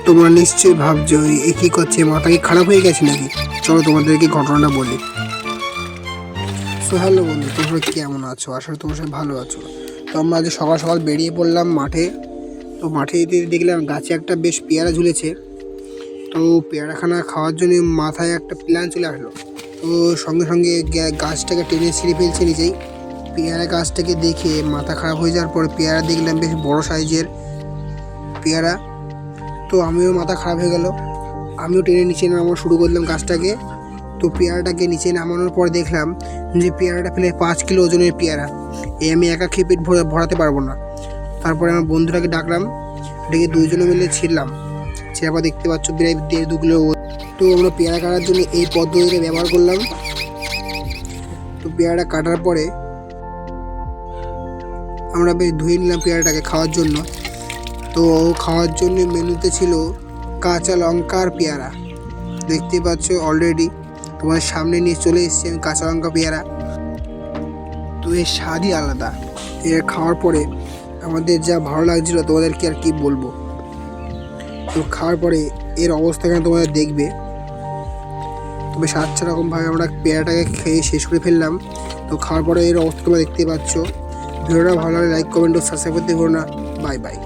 তোমরা নিশ্চয়ই ভাবছো এ কি করছে, মাথা কি খারাপ হয়ে গেছে নাকি? চলো তোমাদেরকে ঘটনাটা বলি। সো হ্যালো বন্ধু, তোমরা কেমন আছো? আসলে তোমরা সবাই ভালো আছো। তো আমরা আজ সকাল সকাল বেরিয়ে পড়লাম মাঠে। তো মাঠে যেতে দেখলাম গাছে একটা বেশ পেয়ারা ঝুলেছে। তো পেয়ারাখানা খাওয়ার জন্য মাথায় একটা প্ল্যান চলে আসলো। তো সঙ্গে সঙ্গে গাছটাকে টেনে ছিঁড়ে ফেলছে নিজেই। পেয়ারা গাছটাকে দেখে মাথা খারাপ হয়ে যাওয়ার পরে পেয়ারা দেখলাম বেশ বড় সাইজের পেয়ারা। তো আমিও মাথা খারাপ হয়ে গেল, আমিও টেনে নিচে নামানো শুরু করলাম গাছটাকে। তো পেয়ারাটাকে নিচে নামানোর পর দেখলাম যে পেয়ারাটা প্রায় 5 কিলো ওজনের পেয়ারা। আমি একা খেয়ে পেট ভরাতে পারবো না। তারপরে আমার বন্ধুটাকে ডাকলাম, ডেকে দুইজনে মিলে ছিঁড়লাম। ছেঁড়ার দেখতে পাচ্ছ প্রায় 1.5-2 কিলো। তো আমরা পেয়ারা কাটার জন্য এই পদ্ধতিটা ব্যবহার করলাম। তো পেয়ারাটা কাটার পরে আমরা বেশ ধুয়ে নিলাম পেয়ারাটাকে খাওয়ার জন্য। তো খাওয়ার জন্য মেনুতে ছিল কাঁচা লঙ্কা আর পেয়ারা। দেখতে পাচ্ছ অলরেডি তোমার সামনে নিয়ে চলে এসেছি আমি কাঁচা লঙ্কা পেয়ারা। তো এর স্বাদই আলাদা। এর খাওয়ার পরে আমাদের যা ভালো লাগছিল তোমাদেরকে আর কি বলবো। তো খাওয়ার পরে এর অবস্থা কেন তোমাদের দেখবে। তবে সাতটা রকমভাবে আমরা পেয়ারাটাকে খেয়ে শেষ করে ফেললাম। তো খাওয়ার পরে এর অবস্থা তোমরা দেখতে পাচ্ছ। ভিডিওটা ভালো লাগলে লাইক, কমেন্ট ও সাবস্ক্রাইব করতে ভুলো না। Bye bye.